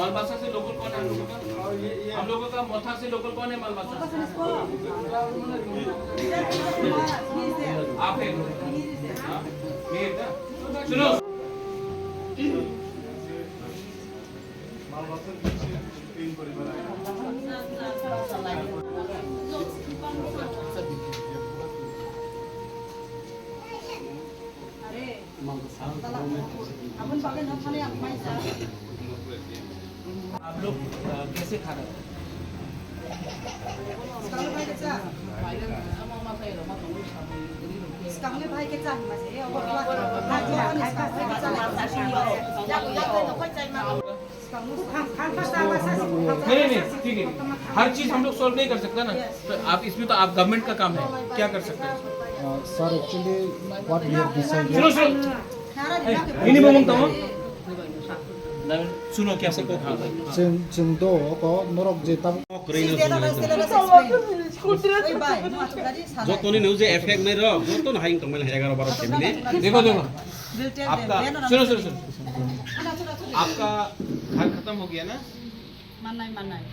मालबासा से लोकल कौन है हम लोगों का मोथा से लोकल कौन है मालबासा आप है सुनो आप लोग कैसे खा रहे हैं नहीं ठीक है हर चीज हम लोग सॉल्व नहीं कर सकते ना तो आप इसमें तो आप गवर्नमेंट का काम है क्या कर सकते हैं sir actually what we have decided सुनो क्या सबको जोंथ' को नरक जे ताब जतनी नो जे एफेक्ट नै र जतो न हाइङ तमले 11-12 फैमिली देखो आपका सुनो आपका घर खत्म हो गया ना मन्नाई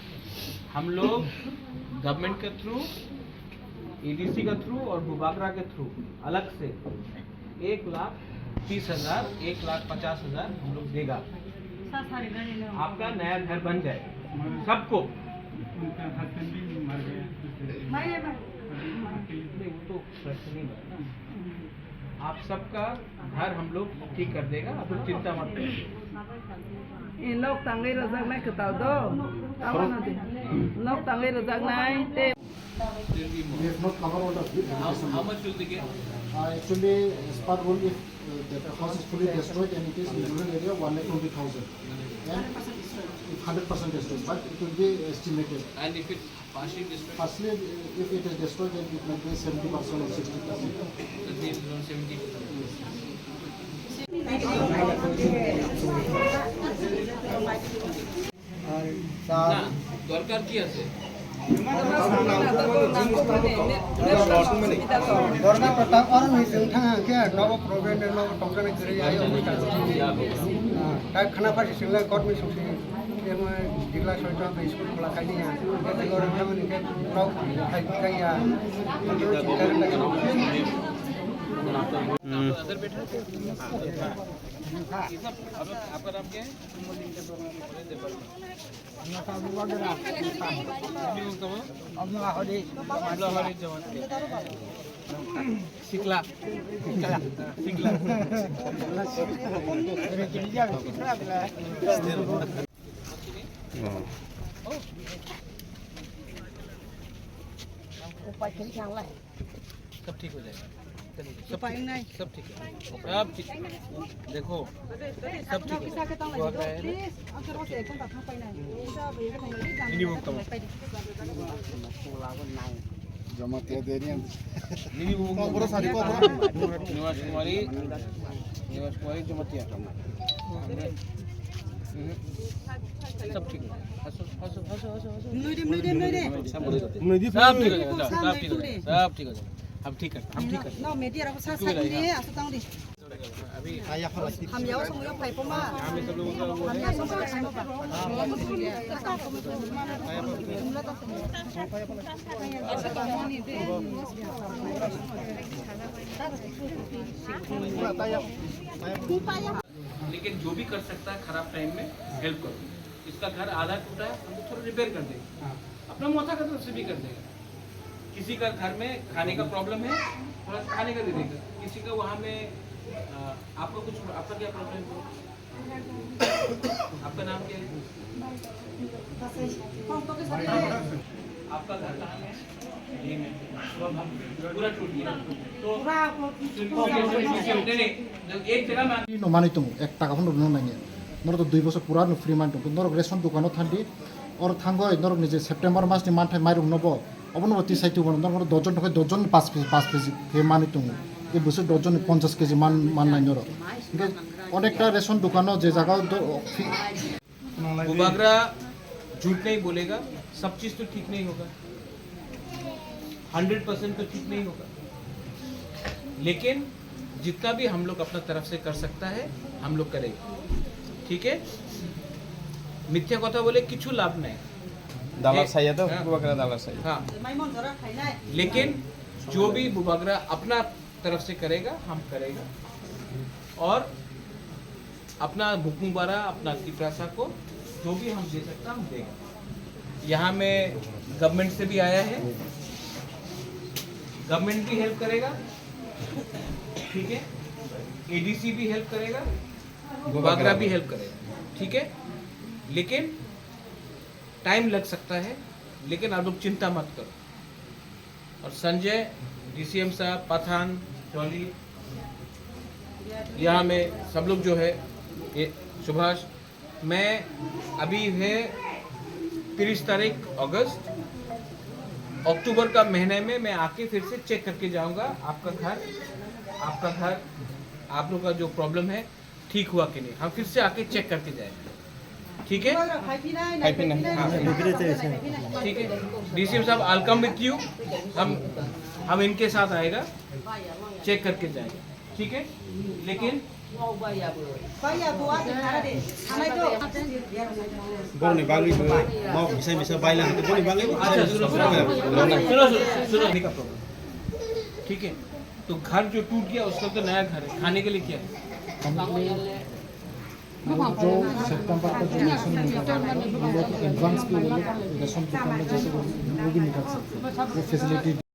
हम लोग गवर्नमेंट के थ्रू एडीसी के थ्रू और बुबागरा के थ्रू अलग से 1,30,000 1,50,000 हम लोग देगा आपका नया घर बन जाए सबको नहीं वो तो प्रश्न नहीं है आप सबका घर हम लोग ठीक कर देगा आप लोग चिंता मत करिए लोग तंगे रजक नहीं कताव दो लोग तंगे रजक नहीं ते we have not covered all of it. how much will they get Actually, as part one, if the house is fully destroyed and it is in rural area, 1,20,000. And if 100% destroyed, but it will be estimated. and if it partially destroyed Firstly, if it is destroyed, then it might be 70% or 60%. that means around 70% না দরকার কি আছে Dorna Pratap orang ni sengthang ke nawa proven nawa tongkana kiri ayo kita. Tak khana pasti singla kot mi susi. Ema digla soita be school khola kai ni ya. Ke orang kami ni ke prau kai kai ya. Other बेटा ये सब आपका नाम क्या है शिकला सब ठीक हो जाएगा सब ठीक है सब ठीक देखो सब ठीक है Jamatia deri yang निवास कुमारी जमातिया सब ठीक है हंसो हंसो हंसो हंसो सब ठीक हो जाएगा सब ठीक हो जाएगा सब ठीक हो जाएगा हम ठीक है हम ठीक है अभी हम याव समयो फाइ पमा हम या समयो लेकिन जो भी कर सकता है खराब टाइम में हेल्प करो इसका घर आधा टूटा है हम थोड़ा रिपेयर कर देंगे अपना मोथा का तरफ से भी कर देगा किसी का घर में खाने का प्रॉब्लम है थोड़ा खाने का दे देगा किसी का वहाँ में आपका कुछ आपका क्या प्रॉब्लम है आपका नाम क्या है आपका घर कहाँ है पूरा टूट गया तो नहीं एक जगह में no mani tung ek taka pun no nanya nor to 2 bosor pura no free man tung nor ration dukano thandi or thangoi nor ni je September mas ni man thai mairum nobo obon oti saitu bon nor dojon thoi dojon 5 KG he mani tung এই বছর dojon 50 KG মান নাই nor অনেকটা ration দোকানো যে জায়গা बुबागरा झूठ नहीं बोलेगा सब चीज तो ठीक नहीं होगा 100% तो ठीक नहीं होगा लेकिन जितना भी हम लोग अपना तरफ से कर सकता है हम लोग करेंगे ठीक है মিথ্যা কথা বলে কিছু লাভ নাই দালাল চাইয়া তো হ্যাঁ। বুবাকরা দালাল চাই हाँ মাইমন ধরা খাই নাই लेकिन जो भी बुबागरा अपना तरफ से करेगा हम करेगा और अपना मुकुम्बारा अपना तिपरासा को जो भी हम दे सकता हम देगा यहाँ में गवर्नमेंट से भी आया है गवर्नमेंट भी हेल्प करेगा ठीक है एडीसी भी हेल्प करेगा बुबागरा भी हेल्प करेगा ठीक है लेकिन टाइम लग सकता है लेकिन आप लोग चिंता मत करो और संजय डीसीएम साहब पठान चौली यहाँ में सब लोग जो है ये सुभाष मैं अभी है 30 तारीख अगस्त अक्टूबर का महीने में मैं आके फिर से चेक करके जाऊंगा आपका घर आप लोग का जो प्रॉब्लम है ठीक हुआ कि नहीं हम फिर से आके चेक करके जाएंगे ठीक है খাই পি নাই খাই পি নাই। ठीक है डीसीएम साहब आई कम विथ यू हम इनके साथ आएगा चेक करके जाएंगे ठीक है लेकिन বাইয়া বুয়া খারা দে খানাই তো বনি বাঙি মাও বিসাই বিসা বাইলা হাতে বনি বাঙি अच्छा सुनो सुनो सुनो का प्रॉब्लम ठीक है तो घर जो टूट गया उसका तो नया घर है खाने के लिए क्या है जो सितंबर का जो राशन मिलेगा हम लोग एडवांस पे वो लोग राशन दुकान में जैसे वो भी निकाल सकते हैं वो फैसिलिटी